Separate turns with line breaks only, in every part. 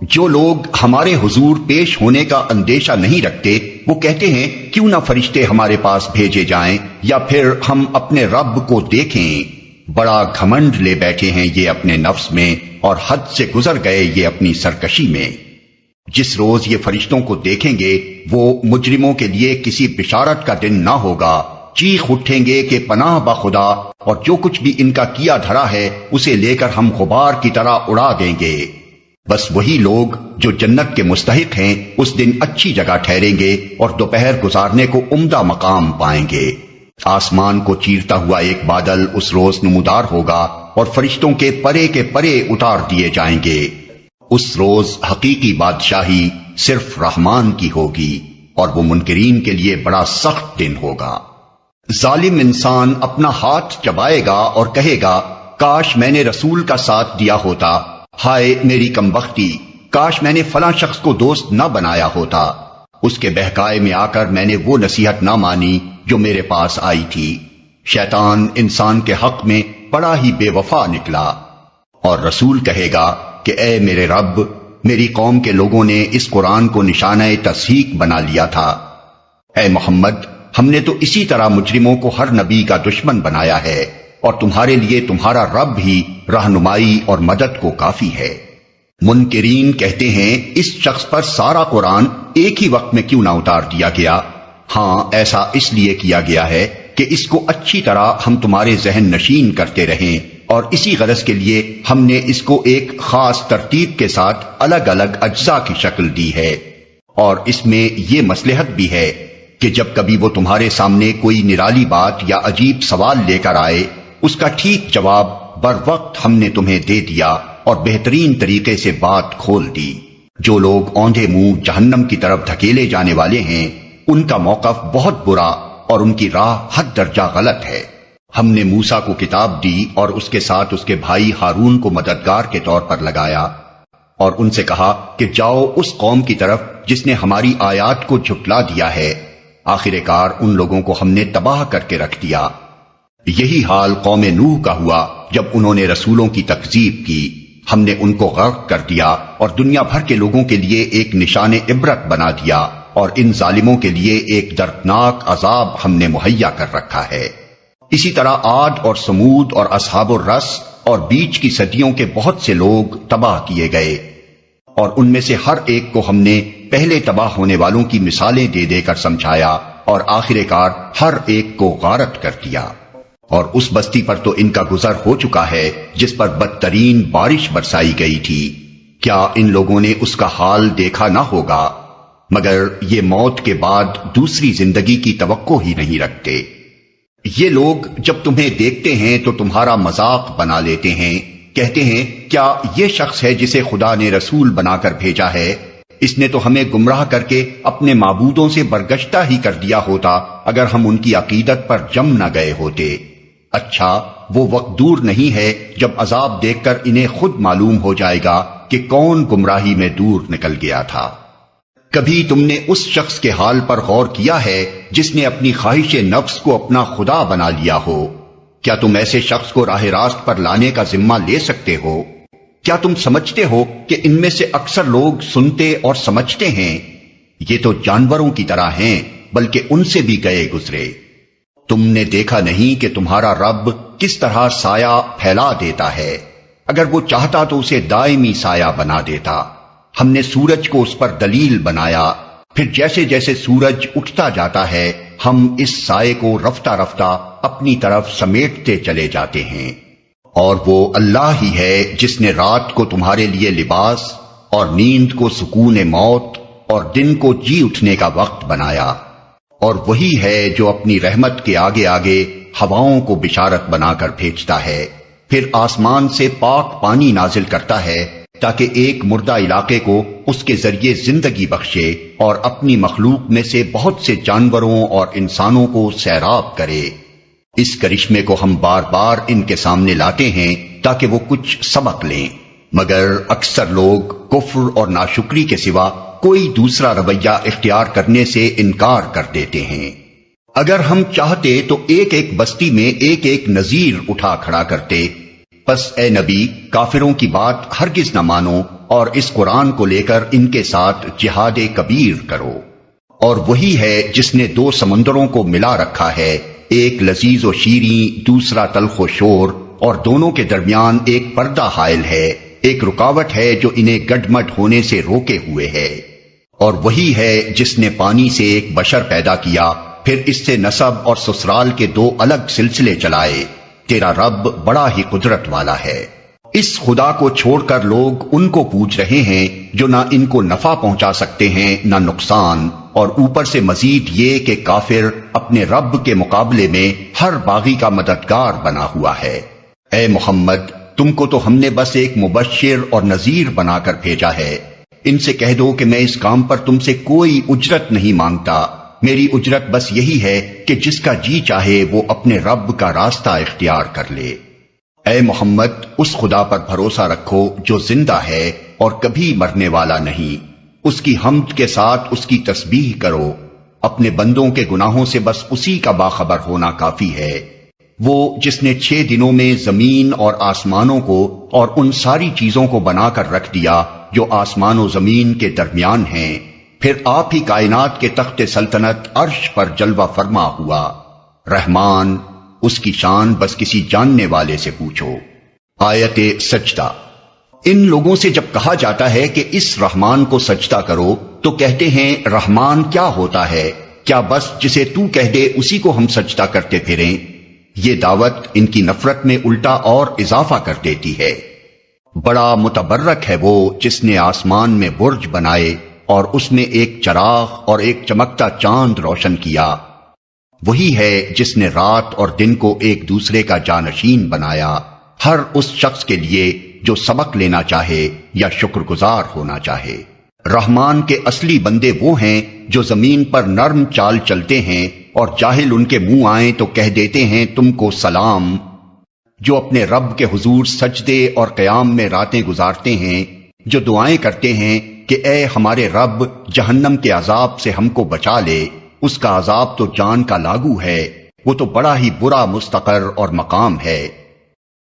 جو لوگ ہمارے حضور پیش ہونے کا اندیشہ نہیں رکھتے وہ کہتے ہیں کیوں نہ فرشتے ہمارے پاس بھیجے جائیں یا پھر ہم اپنے رب کو دیکھیں۔ بڑا گھمنڈ لے بیٹھے ہیں یہ اپنے نفس میں اور حد سے گزر گئے یہ اپنی سرکشی میں۔ جس روز یہ فرشتوں کو دیکھیں گے وہ مجرموں کے لیے کسی بشارت کا دن نہ ہوگا۔ چیخ اٹھیں گے کہ پناہ با خدا، اور جو کچھ بھی ان کا کیا دھرا ہے اسے لے کر ہم غبار کی طرح اڑا دیں گے۔ بس وہی لوگ جو جنت کے مستحق ہیں اس دن اچھی جگہ ٹھہریں گے اور دوپہر گزارنے کو عمدہ مقام پائیں گے۔ آسمان کو چیرتا ہوا ایک بادل اس روز نمودار ہوگا اور فرشتوں کے پرے اتار دیے جائیں گے۔ اس روز حقیقی بادشاہی صرف رحمان کی ہوگی اور وہ منکرین کے لیے بڑا سخت دن ہوگا۔ ظالم انسان اپنا ہاتھ چبائے گا اور کہے گا کاش میں نے رسول کا ساتھ دیا ہوتا، ہائے میری کمبختی، کاش میں نے فلاں شخص کو دوست نہ بنایا ہوتا، اس کے بہکائے میں آ کر میں نے وہ نصیحت نہ مانی جو میرے پاس آئی تھی۔ شیطان انسان کے حق میں بڑا ہی بے وفا نکلا۔ اور رسول کہے گا کہ اے میرے رب، میری قوم کے لوگوں نے اس قرآن کو نشانہ تصحیق بنا لیا تھا۔ اے محمد، ہم نے تو اسی طرح مجرموں کو ہر نبی کا دشمن بنایا ہے، اور تمہارے لیے تمہارا رب ہی رہنمائی اور مدد کو کافی ہے۔ منکرین کہتے ہیں اس شخص پر سارا قرآن ایک ہی وقت میں کیوں نہ اتار دیا گیا؟ ہاں، ایسا اس لیے کیا گیا ہے کہ اس کو اچھی طرح ہم تمہارے ذہن نشین کرتے رہیں، اور اسی غرض کے لیے ہم نے اس کو ایک خاص ترتیب کے ساتھ الگ الگ اجزاء کی شکل دی ہے۔ اور اس میں یہ مصلحت بھی ہے کہ جب کبھی وہ تمہارے سامنے کوئی نرالی بات یا عجیب سوال لے کر آئے، اس کا ٹھیک جواب بر وقت ہم نے تمہیں دے دیا اور بہترین طریقے سے بات کھول دی۔ جو لوگ اوندھے منہ جہنم کی طرف دھکیلے جانے والے ہیں ان کا موقف بہت برا اور ان کی راہ حد درجہ غلط ہے۔ ہم نے موسیٰ کو کتاب دی اور اس کے ساتھ اس کے بھائی ہارون کو مددگار کے طور پر لگایا، اور ان سے کہا کہ جاؤ اس قوم کی طرف جس نے ہماری آیات کو جھٹلا دیا ہے۔ آخر کار ان لوگوں کو ہم نے تباہ کر کے رکھ دیا۔ یہی حال قوم نوح کا ہوا جب انہوں نے رسولوں کی تکذیب کی۔ ہم نے ان کو غرق کر دیا اور دنیا بھر کے لوگوں کے لیے ایک نشان عبرت بنا دیا، اور ان ظالموں کے لیے ایک دردناک عذاب ہم نے مہیا کر رکھا ہے۔ اسی طرح عاد اور سمود اور اصحاب الرس اور بیچ کی صدیوں کے بہت سے لوگ تباہ کیے گئے، اور ان میں سے ہر ایک کو ہم نے پہلے تباہ ہونے والوں کی مثالیں دے دے کر سمجھایا، اور آخر کار ہر ایک کو غارت کر دیا۔ اور اس بستی پر تو ان کا گزر ہو چکا ہے جس پر بدترین بارش برسائی گئی تھی۔ کیا ان لوگوں نے اس کا حال دیکھا نہ ہوگا؟ مگر یہ موت کے بعد دوسری زندگی کی توقع ہی نہیں رکھتے۔ یہ لوگ جب تمہیں دیکھتے ہیں تو تمہارا مذاق بنا لیتے ہیں، کہتے ہیں کیا یہ شخص ہے جسے خدا نے رسول بنا کر بھیجا ہے؟ اس نے تو ہمیں گمراہ کر کے اپنے معبودوں سے برگشتہ ہی کر دیا ہوتا اگر ہم ان کی عقیدت پر جم نہ گئے ہوتے۔ اچھا، وہ وقت دور نہیں ہے جب عذاب دیکھ کر انہیں خود معلوم ہو جائے گا کہ کون گمراہی میں دور نکل گیا تھا۔ کبھی تم نے اس شخص کے حال پر غور کیا ہے جس نے اپنی خواہش نفس کو اپنا خدا بنا لیا ہو؟ کیا تم ایسے شخص کو راہ راست پر لانے کا ذمہ لے سکتے ہو؟ کیا تم سمجھتے ہو کہ ان میں سے اکثر لوگ سنتے اور سمجھتے ہیں؟ یہ تو جانوروں کی طرح ہیں، بلکہ ان سے بھی گئے گزرے۔ تم نے دیکھا نہیں کہ تمہارا رب کس طرح سایہ پھیلا دیتا ہے؟ اگر وہ چاہتا تو اسے دائمی سایہ بنا دیتا۔ ہم نے سورج کو اس پر دلیل بنایا، پھر جیسے جیسے سورج اٹھتا جاتا ہے ہم اس سائے کو رفتہ رفتہ اپنی طرف سمیٹتے چلے جاتے ہیں۔ اور وہ اللہ ہی ہے جس نے رات کو تمہارے لیے لباس اور نیند کو سکون موت اور دن کو جی اٹھنے کا وقت بنایا، اور وہی ہے جو اپنی رحمت کے آگے آگے ہواؤں کو بشارت بنا کر بھیجتا ہے، پھر آسمان سے پاک پانی نازل کرتا ہے تاکہ ایک مردہ علاقے کو اس کے ذریعے زندگی بخشے اور اپنی مخلوق میں سے بہت سے جانوروں اور انسانوں کو سیراب کرے۔ اس کرشمے کو ہم بار بار ان کے سامنے لاتے ہیں تاکہ وہ کچھ سبق لیں، مگر اکثر لوگ کفر اور ناشکری کے سوا کوئی دوسرا رویہ اختیار کرنے سے انکار کر دیتے ہیں۔ اگر ہم چاہتے تو ایک ایک بستی میں ایک ایک نذیر اٹھا کھڑا کرتے، پس اے نبی کافروں کی بات ہرگز نہ مانو اور اس قرآن کو لے کر ان کے ساتھ جہاد کبیر کرو۔ اور وہی ہے جس نے دو سمندروں کو ملا رکھا ہے، ایک لذیذ و شیریں، دوسرا تلخ و شور، اور دونوں کے درمیان ایک پردہ حائل ہے، ایک رکاوٹ ہے جو انہیں گڈمڈ ہونے سے روکے ہوئے ہے۔ اور وہی ہے جس نے پانی سے ایک بشر پیدا کیا، پھر اس سے نسب اور سسرال کے دو الگ سلسلے چلائے۔ تیرا رب بڑا ہی قدرت والا ہے۔ اس خدا کو چھوڑ کر لوگ ان کو پوچھ رہے ہیں جو نہ ان کو نفع پہنچا سکتے ہیں نہ نقصان، اور اوپر سے مزید یہ کہ کافر اپنے رب کے مقابلے میں ہر باغی کا مددگار بنا ہوا ہے۔ اے محمد، تم کو تو ہم نے بس ایک مبشر اور نذیر بنا کر بھیجا ہے۔ ان سے کہہ دو کہ میں اس کام پر تم سے کوئی اجرت نہیں مانگتا، میری اجرت بس یہی ہے کہ جس کا جی چاہے وہ اپنے رب کا راستہ اختیار کر لے۔ اے محمد، اس خدا پر بھروسہ رکھو جو زندہ ہے اور کبھی مرنے والا نہیں، اس کی حمد کے ساتھ اس کی تسبیح کرو، اپنے بندوں کے گناہوں سے بس اسی کا باخبر ہونا کافی ہے۔ وہ جس نے 6 دنوں میں زمین اور آسمانوں کو اور ان ساری چیزوں کو بنا کر رکھ دیا جو آسمان و زمین کے درمیان ہیں، پھر آپ ہی کائنات کے تخت سلطنت عرش پر جلوہ فرما ہوا۔ رحمان، اس کی شان بس کسی جاننے والے سے پوچھو۔ آیت سجدہ۔ ان لوگوں سے جب کہا جاتا ہے کہ اس رحمان کو سجدہ کرو تو کہتے ہیں رحمان کیا ہوتا ہے؟ کیا بس جسے تو کہہ دے اسی کو ہم سجدہ کرتے پھریں؟ یہ دعوت ان کی نفرت میں الٹا اور اضافہ کر دیتی ہے۔ بڑا متبرک ہے وہ جس نے آسمان میں برج بنائے اور اس میں ایک چراغ اور ایک چمکتا چاند روشن کیا۔ وہی ہے جس نے رات اور دن کو ایک دوسرے کا جانشین بنایا، ہر اس شخص کے لیے جو سبق لینا چاہے یا شکر گزار ہونا چاہے۔ رحمان کے اصلی بندے وہ ہیں جو زمین پر نرم چال چلتے ہیں اور جاہل ان کے منہ آئیں تو کہہ دیتے ہیں تم کو سلام، جو اپنے رب کے حضور سجدے اور قیام میں راتیں گزارتے ہیں، جو دعائیں کرتے ہیں کہ اے ہمارے رب جہنم کے عذاب سے ہم کو بچا لے، اس کا عذاب تو جان کا لاگو ہے، وہ تو بڑا ہی برا مستقر اور مقام ہے۔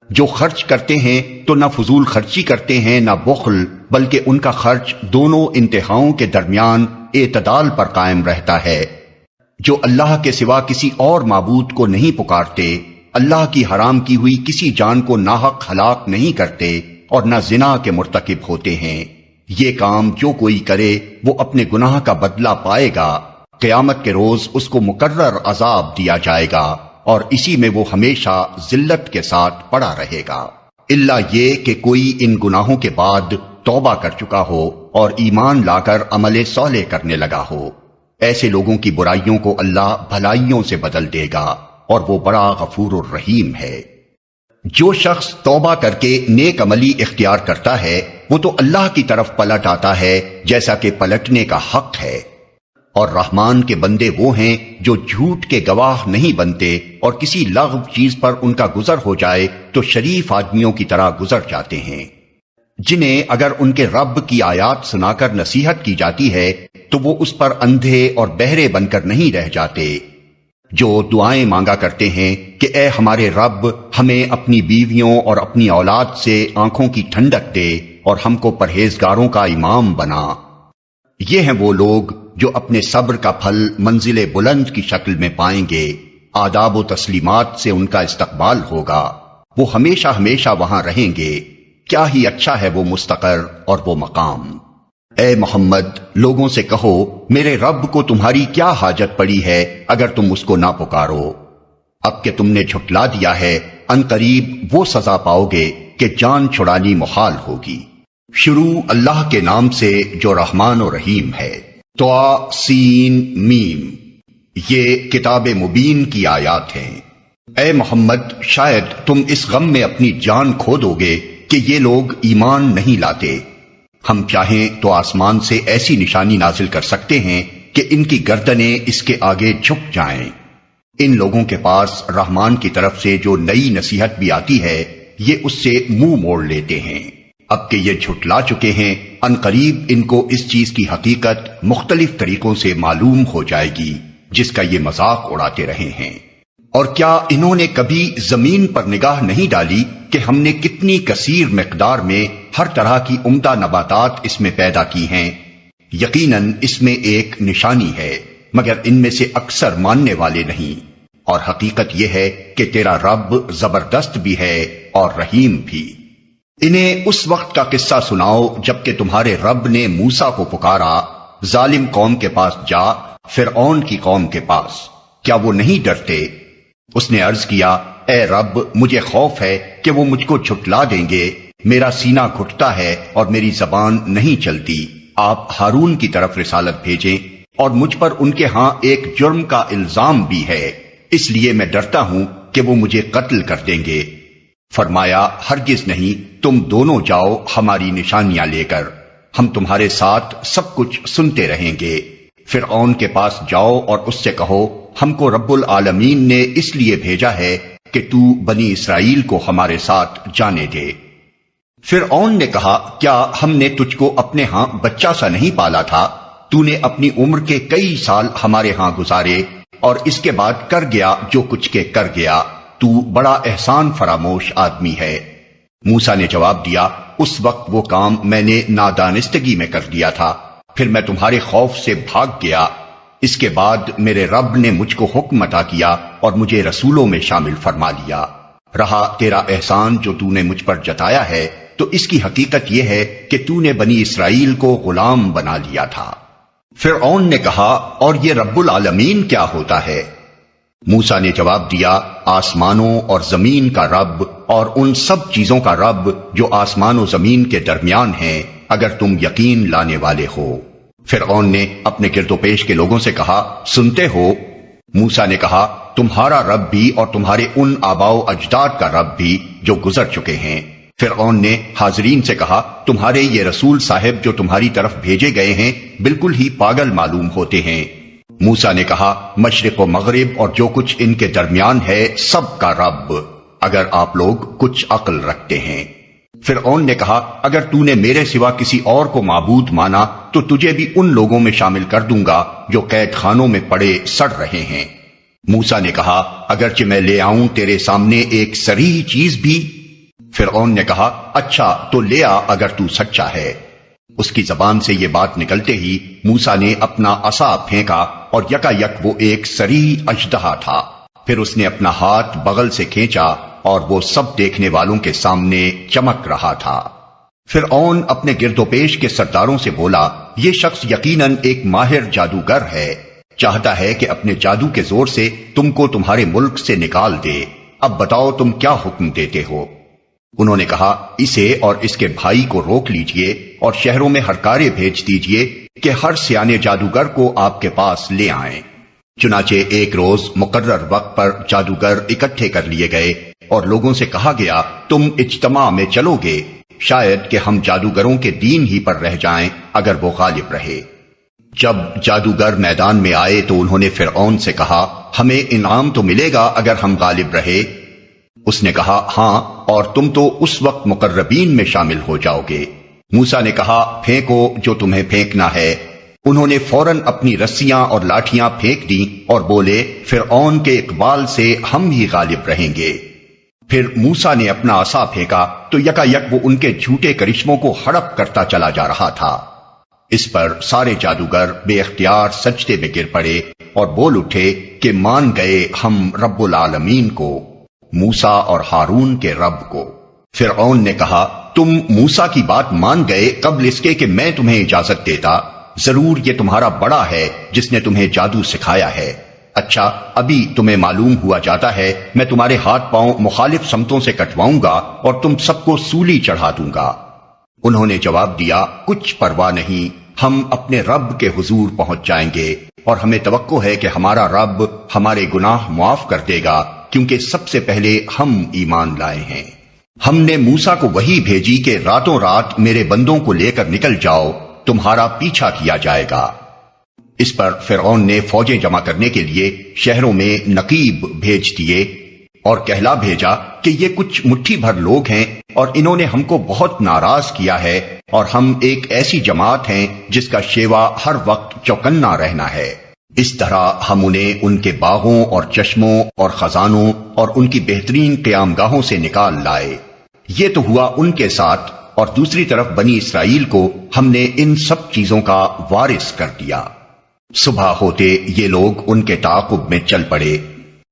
جو خرچ کرتے ہیں تو نہ فضول خرچی کرتے ہیں نہ بخل، بلکہ ان کا خرچ دونوں انتہاؤں کے درمیان اعتدال پر قائم رہتا ہے۔ جو اللہ کے سوا کسی اور معبود کو نہیں پکارتے، اللہ کی حرام کی ہوئی کسی جان کو ناحق ہلاک نہیں کرتے اور نہ زنا کے مرتکب ہوتے ہیں۔ یہ کام جو کوئی کرے وہ اپنے گناہ کا بدلہ پائے گا، قیامت کے روز اس کو مقرر عذاب دیا جائے گا اور اسی میں وہ ہمیشہ ذلت کے ساتھ پڑا رہے گا، الا یہ کہ کوئی ان گناہوں کے بعد توبہ کر چکا ہو اور ایمان لا کر عمل صالح کرنے لگا ہو۔ ایسے لوگوں کی برائیوں کو اللہ بھلائیوں سے بدل دے گا اور وہ بڑا غفور الرحیم ہے۔ جو شخص توبہ کر کے نیک عملی اختیار کرتا ہے وہ تو اللہ کی طرف پلٹ آتا ہے جیسا کہ پلٹنے کا حق ہے، اور رحمان کے بندے وہ ہیں جو جھوٹ کے گواہ نہیں بنتے اور کسی لغو چیز پر ان کا گزر ہو جائے تو شریف آدمیوں کی طرح گزر جاتے ہیں، جنہیں اگر ان کے رب کی آیات سنا کر نصیحت کی جاتی ہے تو وہ اس پر اندھے اور بہرے بن کر نہیں رہ جاتے، جو دعائیں مانگا کرتے ہیں کہ اے ہمارے رب ہمیں اپنی بیویوں اور اپنی اولاد سے آنکھوں کی ٹھنڈک دے اور ہم کو پرہیزگاروں کا امام بنا۔ یہ ہیں وہ لوگ جو اپنے صبر کا پھل منزل بلند کی شکل میں پائیں گے، آداب و تسلیمات سے ان کا استقبال ہوگا، وہ ہمیشہ ہمیشہ وہاں رہیں گے، کیا ہی اچھا ہے وہ مستقر اور وہ مقام۔ اے محمد، لوگوں سے کہو میرے رب کو تمہاری کیا حاجت پڑی ہے اگر تم اس کو نہ پکارو، اب کہ تم نے جھٹلا دیا ہے ان قریب وہ سزا پاؤ گے کہ جان چھڑانی محال ہوگی۔ شروع اللہ کے نام سے جو رحمان و رحیم ہے۔ طا سین میم، یہ کتاب مبین کی آیات ہیں۔ اے محمد، شاید تم اس غم میں اپنی جان کھو دو گے کہ یہ لوگ ایمان نہیں لاتے۔ ہم چاہیں تو آسمان سے ایسی نشانی نازل کر سکتے ہیں کہ ان کی گردنیں اس کے آگے جھک جائیں۔ ان لوگوں کے پاس رحمان کی طرف سے جو نئی نصیحت بھی آتی ہے یہ اس سے منہ موڑ لیتے ہیں۔ اب کہ یہ جھٹلا چکے ہیں، ان قریب ان کو اس چیز کی حقیقت مختلف طریقوں سے معلوم ہو جائے گی جس کا یہ مذاق اڑاتے رہے ہیں۔ اور کیا انہوں نے کبھی زمین پر نگاہ نہیں ڈالی کہ ہم نے کتنی کثیر مقدار میں ہر طرح کی عمدہ نباتات اس میں پیدا کی ہیں؟ یقیناً اس میں ایک نشانی ہے، مگر ان میں سے اکثر ماننے والے نہیں۔ اور حقیقت یہ ہے کہ تیرا رب زبردست بھی ہے اور رحیم بھی۔ انہیں اس وقت کا قصہ سناؤ جبکہ تمہارے رب نے موسیٰ کو پکارا، ظالم قوم کے پاس جا، فرعون کی قوم کے پاس، کیا وہ نہیں ڈرتے؟ اس نے عرض کیا، اے رب، مجھے خوف ہے کہ وہ مجھ کو جھٹلا دیں گے، میرا سینہ گھٹتا ہے اور میری زبان نہیں چلتی۔ آپ ہارون کی طرف رسالت بھیجیں، اور مجھ پر ان کے ہاں ایک جرم کا الزام بھی ہے، اس لیے میں ڈرتا ہوں کہ وہ مجھے قتل کر دیں گے۔ فرمایا، ہرگز نہیں، تم دونوں جاؤ ہماری نشانیاں لے کر، ہم تمہارے ساتھ سب کچھ سنتے رہیں گے۔ فرعون کے پاس جاؤ اور اس سے کہو، ہم کو رب العالمین نے اس لیے بھیجا ہے کہ تو بنی اسرائیل کو ہمارے ساتھ جانے دے۔ فرعون نے کہا، کیا ہم نے تجھ کو اپنے ہاں بچہ سا نہیں پالا تھا؟ تو نے اپنی عمر کے کئی سال ہمارے ہاں گزارے، اور اس کے بعد کر گیا جو کچھ کے کر گیا، تو بڑا احسان فراموش آدمی ہے۔ موسیٰ نے جواب دیا، اس وقت وہ کام میں نے نادانستگی میں کر دیا تھا، پھر میں تمہارے خوف سے بھاگ گیا۔ اس کے بعد میرے رب نے مجھ کو حکم عطا کیا اور مجھے رسولوں میں شامل فرما لیا۔ رہا تیرا احسان جو تو نے مجھ پر جتایا ہے، تو اس کی حقیقت یہ ہے کہ تو نے بنی اسرائیل کو غلام بنا لیا تھا۔ فرعون نے کہا، اور یہ رب العالمین کیا ہوتا ہے؟ موسیٰ نے جواب دیا، آسمانوں اور زمین کا رب اور ان سب چیزوں کا رب جو آسمان و زمین کے درمیان ہیں، اگر تم یقین لانے والے ہو۔ فرعون نے اپنے گرد و پیش کے لوگوں سے کہا، سنتے ہو؟ موسیٰ نے کہا، تمہارا رب بھی اور تمہارے ان آباء و اجداد کا رب بھی جو گزر چکے ہیں۔ فرعون نے حاضرین سے کہا، تمہارے یہ رسول صاحب جو تمہاری طرف بھیجے گئے ہیں بالکل ہی پاگل معلوم ہوتے ہیں۔ موسیٰ نے کہا، مشرق و مغرب اور جو کچھ ان کے درمیان ہے سب کا رب، اگر آپ لوگ کچھ عقل رکھتے ہیں۔ فرعون نے کہا، اگر تو نے میرے سوا کسی اور کو معبود مانا تو تجھے بھی ان لوگوں میں شامل کر دوں گا جو قید خانوں میں پڑے سڑ رہے ہیں۔ موسیٰ نے کہا، اگرچہ میں لے آؤں تیرے سامنے ایک صریح چیز بھی؟ فرعون نے کہا، اچھا تو لے آ اگر تو سچا ہے۔ اس کی زبان سے یہ بات نکلتے ہی موسیٰ نے اپنا عصا پھینکا اور یکا یک وہ ایک صریح اژدہا تھا۔ پھر اس نے اپنا ہاتھ بغل سے کھینچا اور وہ سب دیکھنے والوں کے سامنے چمک رہا تھا۔ فرعون اپنے گرد و پیش کے سرداروں سے بولا، یہ شخص یقیناً ایک ماہر جادوگر ہے، چاہتا ہے کہ اپنے جادو کے زور سے تم کو تمہارے ملک سے نکال دے۔ اب بتاؤ تم کیا حکم دیتے ہو؟ انہوں نے کہا، اسے اور اس کے بھائی کو روک لیجئے اور شہروں میں ہرکارے بھیج دیجئے کہ ہر سیانے جادوگر کو آپ کے پاس لے آئیں۔ چنانچہ ایک روز مقرر وقت پر جادوگر اکٹھے کر لیے گئے اور لوگوں سے کہا گیا، تم اجتماع میں چلو گے، شاید کہ ہم جادوگروں کے دین ہی پر رہ جائیں اگر وہ غالب رہے۔ جب جادوگر میدان میں آئے تو انہوں نے فرعون سے کہا، ہمیں انعام تو ملے گا اگر ہم غالب رہے؟ اس نے کہا، ہاں، اور تم تو اس وقت مقربین میں شامل ہو جاؤ گے۔ موسیٰ نے کہا، پھینکو جو تمہیں پھینکنا ہے۔ انہوں نے فوراً اپنی رسیاں اور لاٹھیاں پھینک دیں اور بولے، فرعون کے اقبال سے ہم ہی غالب رہیں گے۔ پھر موسیٰ نے اپنا عصا پھینکا تو یکا یک وہ ان کے جھوٹے کرشموں کو ہڑپ کرتا چلا جا رہا تھا۔ اس پر سارے جادوگر بے اختیار سجدے میں گر پڑے اور بول اٹھے کہ مان گئے ہم رب العالمین کو، موسیٰ اور ہارون کے رب کو۔ فرعون نے کہا، تم موسیٰ کی بات مان گئے قبل اس کے کہ میں تمہیں اجازت دیتا؟ ضرور یہ تمہارا بڑا ہے جس نے تمہیں جادو سکھایا ہے۔ اچھا، ابھی تمہیں معلوم ہوا جاتا ہے میں تمہارے ہاتھ پاؤں مخالف سمتوں سے کٹواؤں گا اور تم سب کو سولی چڑھا دوں گا۔ انہوں نے جواب دیا، کچھ پرواہ نہیں، ہم اپنے رب کے حضور پہنچ جائیں گے اور ہمیں توقع ہے کہ ہمارا رب ہمارے گناہ معاف کر دے گا، کیونکہ سب سے پہلے ہم ایمان لائے ہیں۔ ہم نے موسیٰ کو وحی بھیجی کہ راتوں رات میرے بندوں کو لے کر نکل جاؤ، تمہارا پیچھا کیا جائے گا۔ اس پر فرعون نے فوجیں جمع کرنے کے لیے شہروں میں نقیب بھیج دیے اور کہلا بھیجا کہ یہ کچھ مٹھی بھر لوگ ہیں اور انہوں نے ہم کو بہت ناراض کیا ہے، اور ہم ایک ایسی جماعت ہیں جس کا شیوا ہر وقت چوکنا رہنا ہے۔ اس طرح ہم انہیں ان کے باغوں اور چشموں اور خزانوں اور ان کی بہترین قیام گاہوں سے نکال لائے۔ یہ تو ہوا ان کے ساتھ، اور دوسری طرف بنی اسرائیل کو ہم نے ان سب چیزوں کا وارث کر دیا۔ صبح ہوتے یہ لوگ ان کے تعاقب میں چل پڑے۔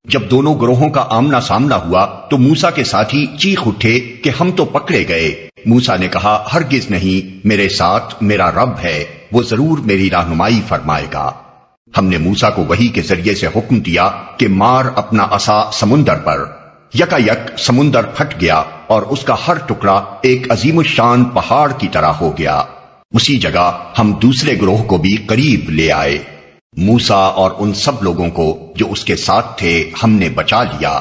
جب دونوں گروہوں کا آمنا سامنا ہوا تو موسیٰ کے ساتھی چیخ اٹھے کہ ہم تو پکڑے گئے۔ موسیٰ نے کہا، ہرگز نہیں، میرے ساتھ میرا رب ہے، وہ ضرور میری رہنمائی فرمائے گا۔ ہم نے موسیٰ کو وحی کے ذریعے سے حکم دیا کہ مار اپنا عصا سمندر پر۔ یکا یک سمندر پھٹ گیا اور اس کا ہر ٹکڑا ایک عظیم الشان پہاڑ کی طرح ہو گیا۔ اسی جگہ ہم دوسرے گروہ کو بھی قریب لے آئے۔ موسیٰ اور ان سب لوگوں کو جو اس کے ساتھ تھے ہم نے بچا لیا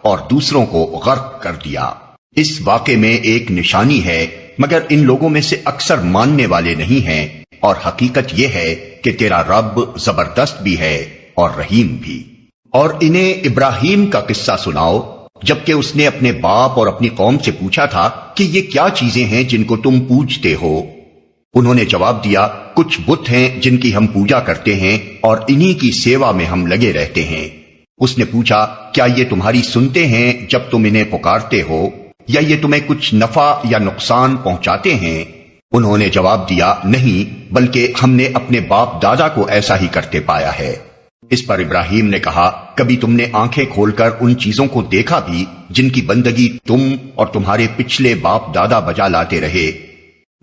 اور دوسروں کو غرق کر دیا۔ اس واقعے میں ایک نشانی ہے، مگر ان لوگوں میں سے اکثر ماننے والے نہیں ہیں، اور حقیقت یہ ہے کہ تیرا رب زبردست بھی ہے اور رحیم بھی۔ اور انہیں ابراہیم کا قصہ سناؤ، جبکہ اس نے اپنے باپ اور اپنی قوم سے پوچھا تھا کہ یہ کیا چیزیں ہیں جن کو تم پوجتے ہو؟ انہوں نے جواب دیا، کچھ بت ہیں جن کی ہم پوجا کرتے ہیں اور انہی کی سیوا میں ہم لگے رہتے ہیں۔ اس نے پوچھا، کیا یہ تمہاری سنتے ہیں جب تم انہیں پکارتے ہو، یا یہ تمہیں کچھ نفع یا نقصان پہنچاتے ہیں؟ انہوں نے جواب دیا، نہیں، بلکہ ہم نے اپنے باپ دادا کو ایسا ہی کرتے پایا ہے۔ اس پر ابراہیم نے کہا، کبھی تم نے آنکھیں کھول کر ان چیزوں کو دیکھا بھی جن کی بندگی تم اور تمہارے پچھلے باپ دادا بجا لاتے رہے؟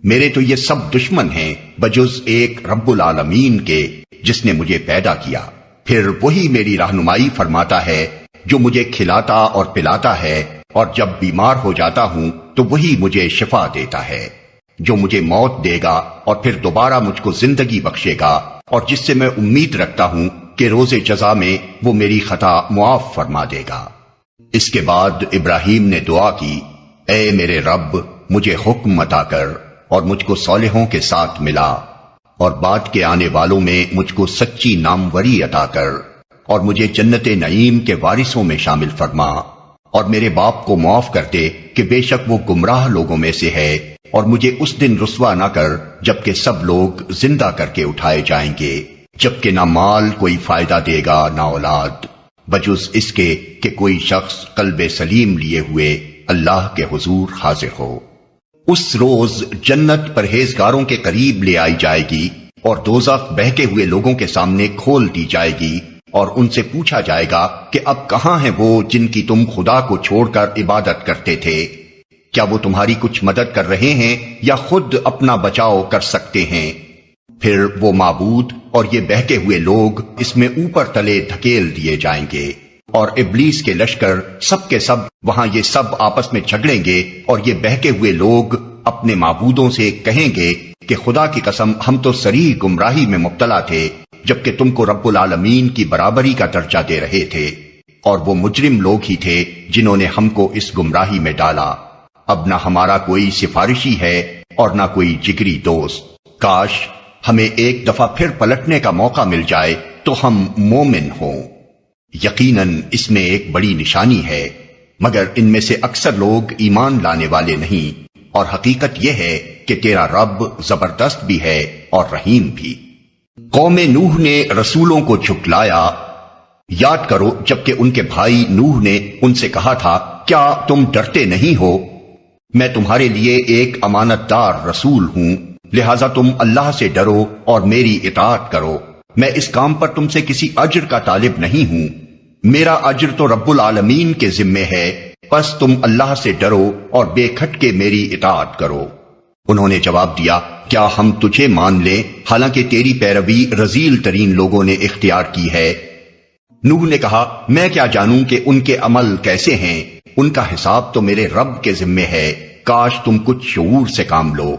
میرے تو یہ سب دشمن ہیں بجز ایک رب العالمین کے جس نے مجھے پیدا کیا۔ پھر وہی میری رہنمائی فرماتا ہے جو مجھے کھلاتا اور پلاتا ہے، اور جب بیمار ہو جاتا ہوں تو وہی مجھے شفا دیتا ہے، جو مجھے موت دے گا اور پھر دوبارہ مجھ کو زندگی بخشے گا، اور جس سے میں امید رکھتا ہوں کہ روز جزا میں وہ میری خطا معاف فرما دے گا۔ اس کے بعد ابراہیم نے دعا کی، اے میرے رب، مجھے حکم عطا کر اور مجھ کو صالحوں کے ساتھ ملا، اور بعد کے آنے والوں میں مجھ کو سچی ناموری عطا کر، اور مجھے جنت نعیم کے وارثوں میں شامل فرما، اور میرے باپ کو معاف کر دے کہ بے شک وہ گمراہ لوگوں میں سے ہے، اور مجھے اس دن رسوا نہ کر جبکہ سب لوگ زندہ کر کے اٹھائے جائیں گے، جبکہ نہ مال کوئی فائدہ دے گا نہ اولاد، بجز اس کے کہ کوئی شخص قلب سلیم لیے ہوئے اللہ کے حضور حاضر ہو۔ اس روز جنت پرہیزگاروں کے قریب لے آئی جائے گی، اور دوزخ بہکے ہوئے لوگوں کے سامنے کھول دی جائے گی، اور ان سے پوچھا جائے گا کہ اب کہاں ہیں وہ جن کی تم خدا کو چھوڑ کر عبادت کرتے تھے؟ کیا وہ تمہاری کچھ مدد کر رہے ہیں یا خود اپنا بچاؤ کر سکتے ہیں؟ پھر وہ معبود اور یہ بہکے ہوئے لوگ اس میں اوپر تلے دھکیل دیے جائیں گے، اور ابلیس کے لشکر سب کے سب وہاں یہ سب آپس میں جھگڑیں گے، اور یہ بہکے ہوئے لوگ اپنے معبودوں سے کہیں گے کہ خدا کی قسم ہم تو صریح گمراہی میں مبتلا تھے جبکہ تم کو رب العالمین کی برابری کا درجہ دے رہے تھے، اور وہ مجرم لوگ ہی تھے جنہوں نے ہم کو اس گمراہی میں ڈالا۔ اب نہ ہمارا کوئی سفارشی ہے اور نہ کوئی جگری دوست، کاش ہمیں ایک دفعہ پھر پلٹنے کا موقع مل جائے تو ہم مومن ہوں۔ یقیناً اس میں ایک بڑی نشانی ہے، مگر ان میں سے اکثر لوگ ایمان لانے والے نہیں، اور حقیقت یہ ہے کہ تیرا رب زبردست بھی ہے اور رحیم بھی۔ قوم نوح نے رسولوں کو جھٹلایا۔ یاد کرو جبکہ ان کے بھائی نوح نے ان سے کہا تھا، کیا تم ڈرتے نہیں ہو؟ میں تمہارے لیے ایک امانت دار رسول ہوں، لہذا تم اللہ سے ڈرو اور میری اطاعت کرو۔ میں اس کام پر تم سے کسی اجر کا طالب نہیں ہوں، میرا اجر تو رب العالمین کے ذمے ہے، پس تم اللہ سے ڈرو اور بے کھٹکے میری اطاعت کرو۔ انہوں نے جواب دیا، کیا ہم تجھے مان لیں حالانکہ تیری پیروی رذیل ترین لوگوں نے اختیار کی ہے؟ نوح نے کہا، میں کیا جانوں کہ ان کے عمل کیسے ہیں، ان کا حساب تو میرے رب کے ذمے ہے، کاش تم کچھ شعور سے کام لو۔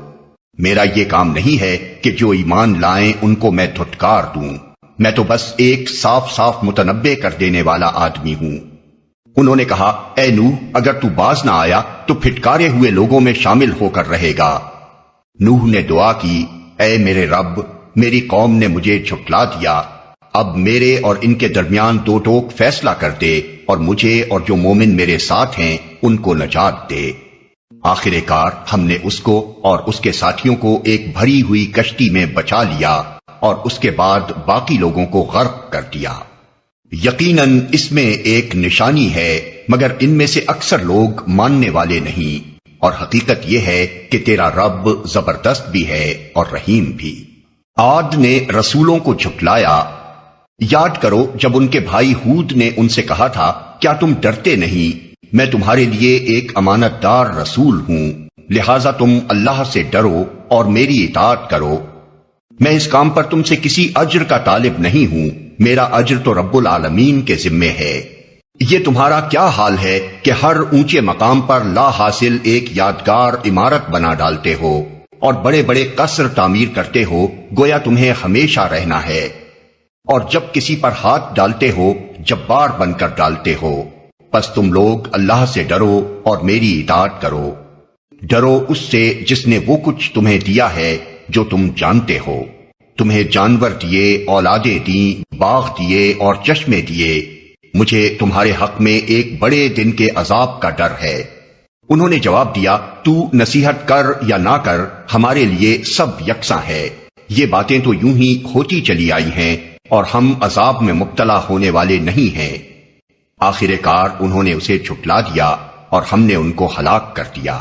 میرا یہ کام نہیں ہے کہ جو ایمان لائیں ان کو میں دھٹکار دوں، میں تو بس ایک صاف صاف متنبع کر دینے والا آدمی ہوں۔ انہوں نے کہا، اے نوح، اگر تو باز نہ آیا تو پھٹکارے ہوئے لوگوں میں شامل ہو کر رہے گا۔ نوح نے دعا کی، اے میرے رب، میری قوم نے مجھے جھٹلا دیا، اب میرے اور ان کے درمیان دو ٹوک فیصلہ کر دے، اور مجھے اور جو مومن میرے ساتھ ہیں ان کو نجات دے۔ آخر کار ہم نے اس کو اور اس کے ساتھیوں کو ایک بھری ہوئی کشتی میں بچا لیا، اور اس کے بعد باقی لوگوں کو غرق کر دیا۔ یقیناً اس میں ایک نشانی ہے مگر ان میں سے اکثر لوگ ماننے والے نہیں، اور حقیقت یہ ہے کہ تیرا رب زبردست بھی ہے اور رحیم بھی۔ عاد نے رسولوں کو جھٹلایا۔ یاد کرو جب ان کے بھائی ہود نے ان سے کہا تھا کیا تم ڈرتے نہیں، میں تمہارے لیے ایک امانت دار رسول ہوں، لہذا تم اللہ سے ڈرو اور میری اطاعت کرو۔ میں اس کام پر تم سے کسی اجر کا طالب نہیں ہوں، میرا اجر تو رب العالمین کے ذمے ہے۔ یہ تمہارا کیا حال ہے کہ ہر اونچے مقام پر لا حاصل ایک یادگار عمارت بنا ڈالتے ہو اور بڑے بڑے قصر تعمیر کرتے ہو گویا تمہیں ہمیشہ رہنا ہے، اور جب کسی پر ہاتھ ڈالتے ہو جبار بن کر ڈالتے ہو۔ پس تم لوگ اللہ سے ڈرو اور میری اطاعت کرو، ڈرو اس سے جس نے وہ کچھ تمہیں دیا ہے جو تم جانتے ہو، تمہیں جانور دیے، اولادیں دیں، باغ دیے اور چشمے دیے، مجھے تمہارے حق میں ایک بڑے دن کے عذاب کا ڈر ہے۔ انہوں نے جواب دیا تو نصیحت کر یا نہ کر ہمارے لیے سب یکساں ہے، یہ باتیں تو یوں ہی ہوتی چلی آئی ہیں اور ہم عذاب میں مبتلا ہونے والے نہیں ہیں۔ آخر کار انہوں نے اسے جھٹلا دیا اور ہم نے ان کو ہلاک کر دیا۔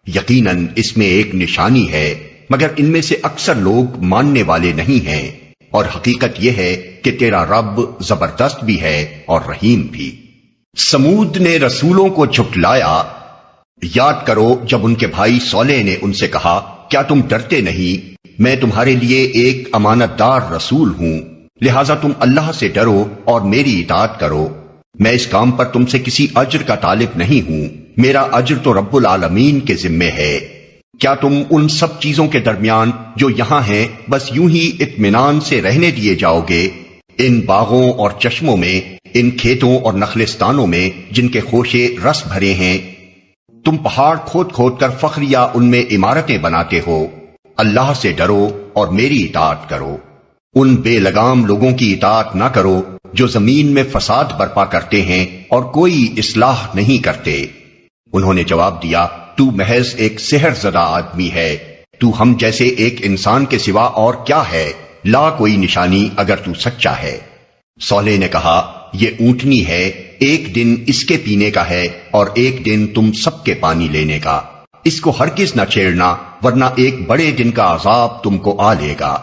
یقیناً اس میں ایک نشانی ہے مگر ان میں سے اکثر لوگ ماننے والے نہیں ہیں، اور حقیقت یہ ہے کہ تیرا رب زبردست بھی ہے اور رحیم بھی۔ سمود نے رسولوں کو جھٹلایا۔ یاد کرو جب ان کے بھائی صالح نے ان سے کہا کیا تم ڈرتے نہیں، میں تمہارے لیے ایک امانت دار رسول ہوں، لہذا تم اللہ سے ڈرو اور میری اطاعت کرو۔ میں اس کام پر تم سے کسی اجر کا طالب نہیں ہوں، میرا اجر تو رب العالمین کے ذمے ہے۔ کیا تم ان سب چیزوں کے درمیان جو یہاں ہیں بس یوں ہی اطمینان سے رہنے دیے جاؤ گے؟ ان باغوں اور چشموں میں، ان کھیتوں اور نخلستانوں میں جن کے خوشے رس بھرے ہیں، تم پہاڑ کھود کھود کر فخریہ ان میں عمارتیں بناتے ہو۔ اللہ سے ڈرو اور میری اطاعت کرو، ان بے لگام لوگوں کی اطاعت نہ کرو جو زمین میں فساد برپا کرتے ہیں اور کوئی اصلاح نہیں کرتے۔ انہوں نے جواب دیا تو محض ایک سحر زدہ آدمی ہے، تو ہم جیسے ایک انسان کے سوا اور کیا ہے، لا کوئی نشانی اگر تو سچا ہے۔ صالح نے کہا یہ اونٹنی ہے، ایک دن اس کے پینے کا ہے اور ایک دن تم سب کے پانی لینے کا، اس کو ہرگز نہ چھیڑنا ورنہ ایک بڑے دن کا عذاب تم کو آ لے گا۔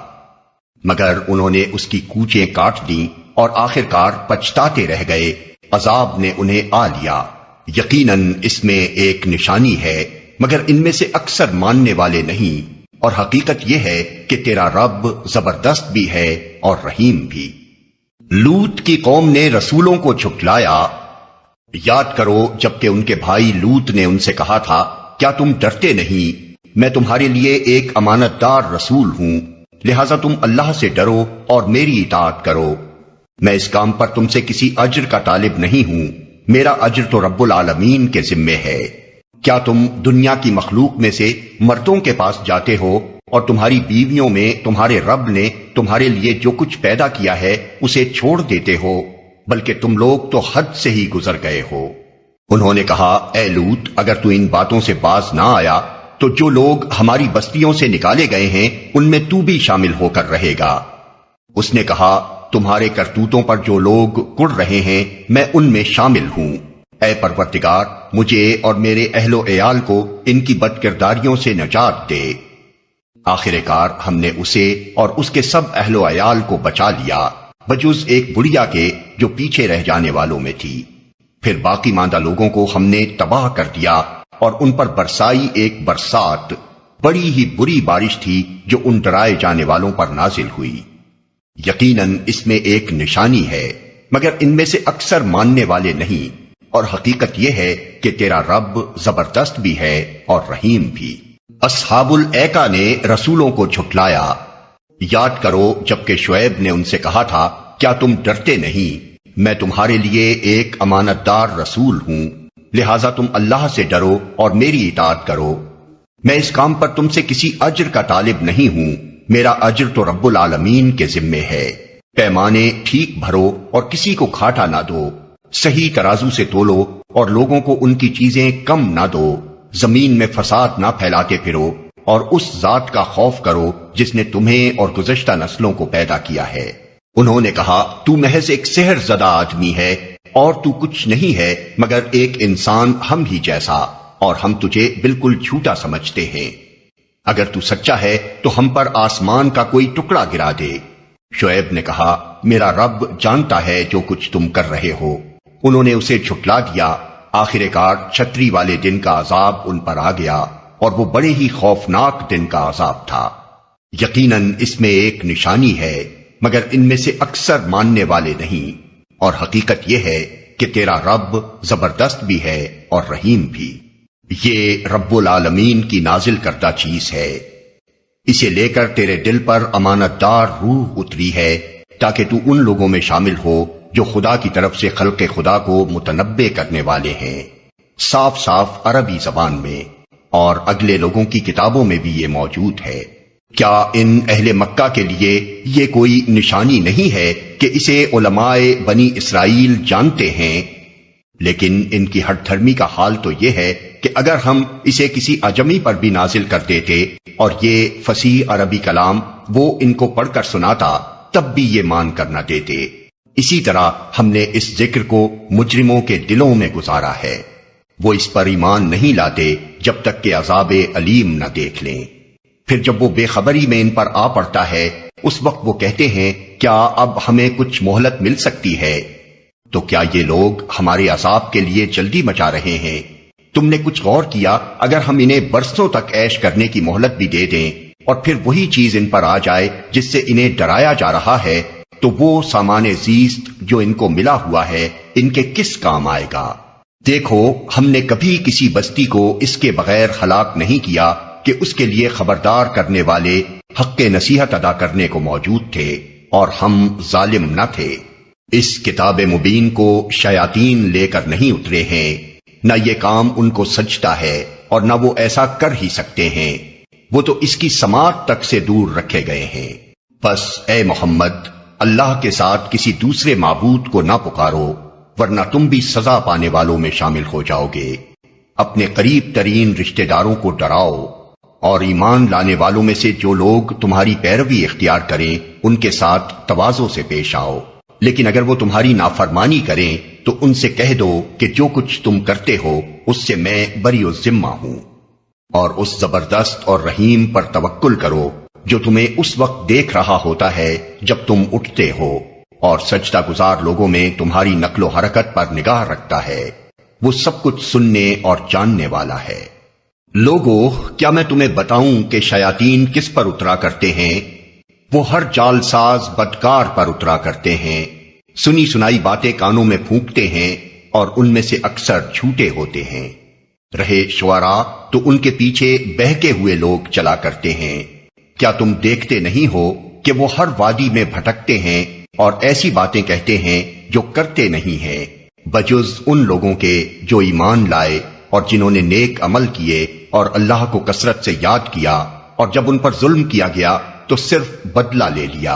مگر انہوں نے اس کی کوچیں کاٹ دیں اور آخرکار پچھتاتے رہ گئے، عذاب نے انہیں آ لیا۔ یقیناً اس میں ایک نشانی ہے مگر ان میں سے اکثر ماننے والے نہیں، اور حقیقت یہ ہے کہ تیرا رب زبردست بھی ہے اور رحیم بھی۔ لوط کی قوم نے رسولوں کو جھٹلایا۔ یاد کرو جبکہ ان کے بھائی لوط نے ان سے کہا تھا کیا تم ڈرتے نہیں، میں تمہارے لیے ایک امانت دار رسول ہوں، لہذا تم اللہ سے ڈرو اور میری اطاعت کرو۔ میں اس کام پر تم سے کسی اجر کا طالب نہیں ہوں، میرا اجر تو رب العالمین کے ذمے ہے۔ کیا تم دنیا کی مخلوق میں سے مردوں کے پاس جاتے ہو اور تمہاری بیویوں میں تمہارے رب نے تمہارے لیے جو کچھ پیدا کیا ہے اسے چھوڑ دیتے ہو، بلکہ تم لوگ تو حد سے ہی گزر گئے ہو۔ انہوں نے کہا اے لوط اگر تو ان باتوں سے باز نہ آیا تو جو لوگ ہماری بستیوں سے نکالے گئے ہیں ان میں تو بھی شامل ہو کر رہے گا۔ اس نے کہا تمہارے کرتوتوں پر جو لوگ کڑ رہے ہیں میں ان میں شامل ہوں، اے پروردگار مجھے اور میرے اہل و عیال کو ان کی بد کرداریوں سے نجات دے۔ آخر کار ہم نے اسے اور اس کے سب اہل و عیال کو بچا لیا بجز ایک بڑھیا کے جو پیچھے رہ جانے والوں میں تھی۔ پھر باقی ماندہ لوگوں کو ہم نے تباہ کر دیا اور ان پر برسائی ایک برسات، بڑی ہی بری بارش تھی جو ان ڈرائے جانے والوں پر نازل ہوئی۔ یقیناً اس میں ایک نشانی ہے مگر ان میں سے اکثر ماننے والے نہیں، اور حقیقت یہ ہے کہ تیرا رب زبردست بھی ہے اور رحیم بھی۔ اصحاب الایکہ نے رسولوں کو جھٹلایا۔ یاد کرو جبکہ شعیب نے ان سے کہا تھا کیا تم ڈرتے نہیں، میں تمہارے لیے ایک امانت دار رسول ہوں، لہذا تم اللہ سے ڈرو اور میری اطاعت کرو۔ میں اس کام پر تم سے کسی اجر کا طالب نہیں ہوں، میرا اجر تو رب العالمین کے ذمے ہے۔ پیمانے ٹھیک بھرو اور کسی کو کھاٹا نہ دو، صحیح ترازو سے تولو اور لوگوں کو ان کی چیزیں کم نہ دو، زمین میں فساد نہ پھیلاتے پھرو اور اس ذات کا خوف کرو جس نے تمہیں اور گزشتہ نسلوں کو پیدا کیا ہے۔ انہوں نے کہا تو محض ایک سحر زدہ آدمی ہے اور تو کچھ نہیں ہے مگر ایک انسان ہم ہی جیسا، اور ہم تجھے بالکل جھوٹا سمجھتے ہیں۔ اگر تو سچا ہے تو ہم پر آسمان کا کوئی ٹکڑا گرا دے۔ شعیب نے کہا میرا رب جانتا ہے جو کچھ تم کر رہے ہو۔ انہوں نے اسے جھٹلا دیا۔ آخر کار چھتری والے دن کا عذاب ان پر آ گیا، اور وہ بڑے ہی خوفناک دن کا عذاب تھا۔ یقیناً اس میں ایک نشانی ہے مگر ان میں سے اکثر ماننے والے نہیں، اور حقیقت یہ ہے کہ تیرا رب زبردست بھی ہے اور رحیم بھی۔ یہ رب العالمین کی نازل کردہ چیز ہے، اسے لے کر تیرے دل پر امانت دار روح اتری ہے تاکہ تو ان لوگوں میں شامل ہو جو خدا کی طرف سے خلق خدا کو متنبع کرنے والے ہیں، صاف صاف عربی زبان میں، اور اگلے لوگوں کی کتابوں میں بھی یہ موجود ہے۔ کیا ان اہل مکہ کے لیے یہ کوئی نشانی نہیں ہے کہ اسے علماء بنی اسرائیل جانتے ہیں؟ لیکن ان کی ہٹ دھرمی کا حال تو یہ ہے کہ اگر ہم اسے کسی اجمی پر بھی نازل کر دیتے اور یہ فصیح عربی کلام وہ ان کو پڑھ کر سناتا تب بھی یہ مان کر نہ دیتے۔ اسی طرح ہم نے اس ذکر کو مجرموں کے دلوں میں گزارا ہے، وہ اس پر ایمان نہیں لاتے جب تک کہ عذاب علیم نہ دیکھ لیں۔ پھر جب وہ بے خبری میں ان پر آ پڑتا ہے اس وقت وہ کہتے ہیں کیا اب ہمیں کچھ مہلت مل سکتی ہے؟ تو کیا یہ لوگ ہمارے عذاب کے لیے جلدی مچا رہے ہیں؟ تم نے کچھ غور کیا اگر ہم انہیں برسوں تک عیش کرنے کی مہلت بھی دے دیں اور پھر وہی چیز ان پر آ جائے جس سے انہیں ڈرایا جا رہا ہے تو وہ سامان زیست جو ان کو ملا ہوا ہے ان کے کس کام آئے گا؟ دیکھو ہم نے کبھی کسی بستی کو اس کے بغیر ہلاک نہیں کیا کہ اس کے لیے خبردار کرنے والے حق نصیحت ادا کرنے کو موجود تھے اور ہم ظالم نہ تھے۔ اس کتاب مبین کو شیاطین لے کر نہیں اترے ہیں، نہ یہ کام ان کو سجتا ہے اور نہ وہ ایسا کر ہی سکتے ہیں، وہ تو اس کی سماعت تک سے دور رکھے گئے ہیں۔ بس اے محمد اللہ کے ساتھ کسی دوسرے معبود کو نہ پکارو ورنہ تم بھی سزا پانے والوں میں شامل ہو جاؤ گے۔ اپنے قریب ترین رشتہ داروں کو ڈراؤ اور ایمان لانے والوں میں سے جو لوگ تمہاری پیروی اختیار کریں ان کے ساتھ تواضع سے پیش آؤ، لیکن اگر وہ تمہاری نافرمانی کریں تو ان سے کہہ دو کہ جو کچھ تم کرتے ہو اس سے میں بری الذمہ ہوں، اور اس زبردست اور رحیم پر توکل کرو جو تمہیں اس وقت دیکھ رہا ہوتا ہے جب تم اٹھتے ہو، اور سجدہ گزار لوگوں میں تمہاری نقل و حرکت پر نگاہ رکھتا ہے، وہ سب کچھ سننے اور جاننے والا ہے۔ لوگو کیا میں تمہیں بتاؤں کہ شیاطین کس پر اترا کرتے ہیں؟ وہ ہر جال ساز بدکار پر اترا کرتے ہیں، سنی سنائی باتیں کانوں میں پھونکتے ہیں اور ان میں سے اکثر جھوٹے ہوتے ہیں۔ رہے شعراء تو ان کے پیچھے بہکے ہوئے لوگ چلا کرتے ہیں۔ کیا تم دیکھتے نہیں ہو کہ وہ ہر وادی میں بھٹکتے ہیں اور ایسی باتیں کہتے ہیں جو کرتے نہیں ہیں، بجز ان لوگوں کے جو ایمان لائے اور جنہوں نے نیک عمل کیے اور اللہ کو کثرت سے یاد کیا، اور جب ان پر ظلم کیا گیا تو صرف بدلہ لے لیا،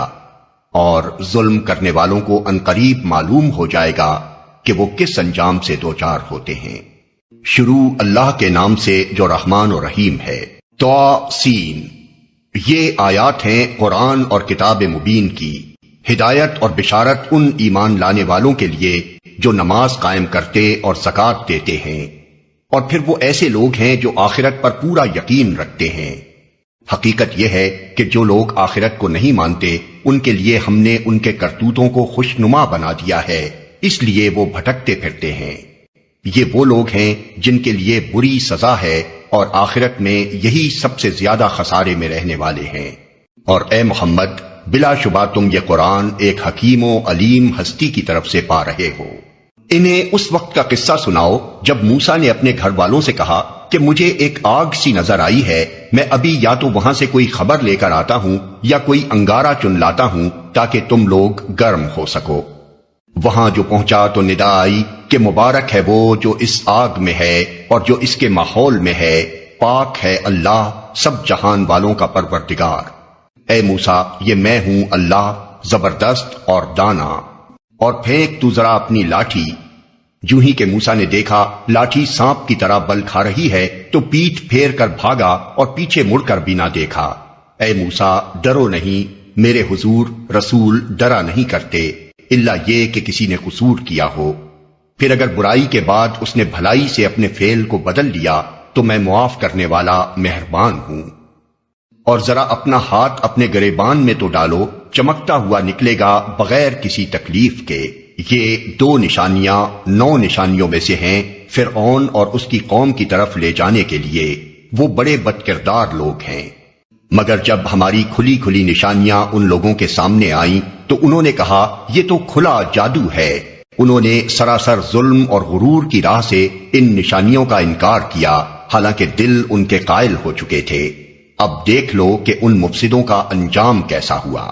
اور ظلم کرنے والوں کو عنقریب معلوم ہو جائے گا کہ وہ کس انجام سے دوچار ہوتے ہیں۔ شروع اللہ کے نام سے جو رحمان و رحیم ہے۔ طاسین، یہ آیات ہیں قرآن اور کتاب مبین کی، ہدایت اور بشارت ان ایمان لانے والوں کے لیے جو نماز قائم کرتے اور زکوٰۃ دیتے ہیں، اور پھر وہ ایسے لوگ ہیں جو آخرت پر پورا یقین رکھتے ہیں۔ حقیقت یہ ہے کہ جو لوگ آخرت کو نہیں مانتے ان کے لیے ہم نے ان کے کرتوتوں کو خوشنما بنا دیا ہے، اس لیے وہ بھٹکتے پھرتے ہیں۔ یہ وہ لوگ ہیں جن کے لیے بری سزا ہے اور آخرت میں یہی سب سے زیادہ خسارے میں رہنے والے ہیں۔ اور اے محمد بلا شبہ تم یہ قرآن ایک حکیم و علیم ہستی کی طرف سے پا رہے ہو۔ انہیں اس وقت کا قصہ سناؤ جب موسیٰ نے اپنے گھر والوں سے کہا کہ مجھے ایک آگ سی نظر آئی ہے، میں ابھی یا تو وہاں سے کوئی خبر لے کر آتا ہوں یا کوئی انگارہ چن لاتا ہوں تاکہ تم لوگ گرم ہو سکو۔ وہاں جو پہنچا تو ندا آئی کہ مبارک ہے وہ جو اس آگ میں ہے اور جو اس کے ماحول میں ہے، پاک ہے اللہ سب جہان والوں کا پروردگار۔ اے موسیٰ یہ میں ہوں اللہ زبردست اور دانا، اور پھینک تو ذرا اپنی لاٹھی، جو ہی کہ موسیٰ نے دیکھا لاٹھی سانپ کی طرح بل کھا رہی ہے تو پیٹھ پھیر کر بھاگا اور پیچھے مڑ کر بھی نہ دیکھا۔ اے موسیٰ ڈرو نہیں، میرے حضور رسول ڈرا نہیں کرتے الا یہ کہ کسی نے قصور کیا ہو، پھر اگر برائی کے بعد اس نے بھلائی سے اپنے فعل کو بدل لیا تو میں معاف کرنے والا مہربان ہوں۔ اور ذرا اپنا ہاتھ اپنے گریبان میں تو ڈالو، چمکتا ہوا نکلے گا بغیر کسی تکلیف کے۔ یہ 2 نشانیاں 9 نشانیوں میں سے ہیں فرعون اور اس کی قوم کی طرف لے جانے کے لیے، وہ بڑے بد کردار لوگ ہیں۔ مگر جب ہماری کھلی کھلی نشانیاں ان لوگوں کے سامنے آئیں تو انہوں نے کہا یہ تو کھلا جادو ہے۔ انہوں نے سراسر ظلم اور غرور کی راہ سے ان نشانیوں کا انکار کیا، حالانکہ دل ان کے قائل ہو چکے تھے۔ اب دیکھ لو کہ ان مفسدوں کا انجام کیسا ہوا۔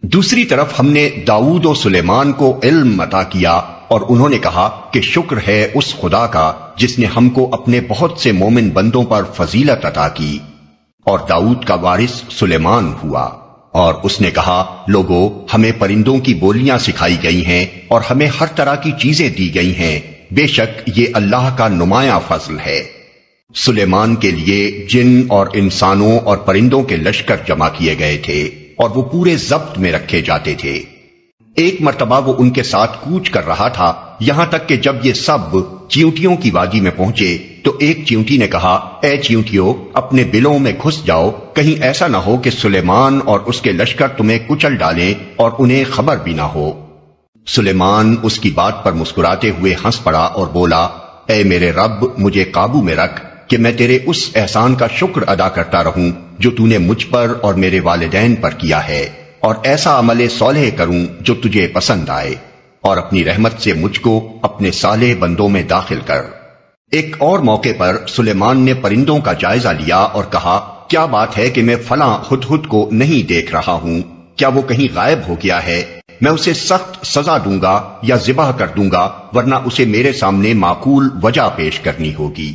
دوسری طرف ہم نے داؤد و سلیمان کو علم عطا کیا اور انہوں نے کہا کہ شکر ہے اس خدا کا جس نے ہم کو اپنے بہت سے مومن بندوں پر فضیلت عطا کی۔ اور داؤد کا وارث سلیمان ہوا، اور اس نے کہا لوگو ہمیں پرندوں کی بولیاں سکھائی گئی ہیں اور ہمیں ہر طرح کی چیزیں دی گئی ہیں، بے شک یہ اللہ کا نمایاں فضل ہے۔ سلیمان کے لیے جن اور انسانوں اور پرندوں کے لشکر جمع کیے گئے تھے اور وہ پورے ضبط میں رکھے جاتے تھے۔ ایک مرتبہ وہ ان کے ساتھ کوچ کر رہا تھا، یہاں تک کہ جب یہ سب چیونٹیوں کی وادی میں پہنچے تو ایک چیونٹی نے کہا اے چیونٹیوں اپنے بلوں میں گھس جاؤ، کہیں ایسا نہ ہو کہ سلیمان اور اس کے لشکر تمہیں کچل ڈالیں اور انہیں خبر بھی نہ ہو۔ سلیمان اس کی بات پر مسکراتے ہوئے ہنس پڑا اور بولا اے میرے رب مجھے قابو میں رکھ کہ میں تیرے اس احسان کا شکر ادا کرتا رہوں جو تو نے مجھ پر اور میرے والدین پر کیا ہے، اور ایسا عمل صالح کروں جو تجھے پسند آئے، اور اپنی رحمت سے مجھ کو اپنے صالح بندوں میں داخل کر۔ ایک اور موقع پر سلیمان نے پرندوں کا جائزہ لیا اور کہا کیا بات ہے کہ میں فلاں ہدہد کو نہیں دیکھ رہا ہوں، کیا وہ کہیں غائب ہو گیا ہے؟ میں اسے سخت سزا دوں گا یا ذبح کر دوں گا، ورنہ اسے میرے سامنے معقول وجہ پیش کرنی ہوگی۔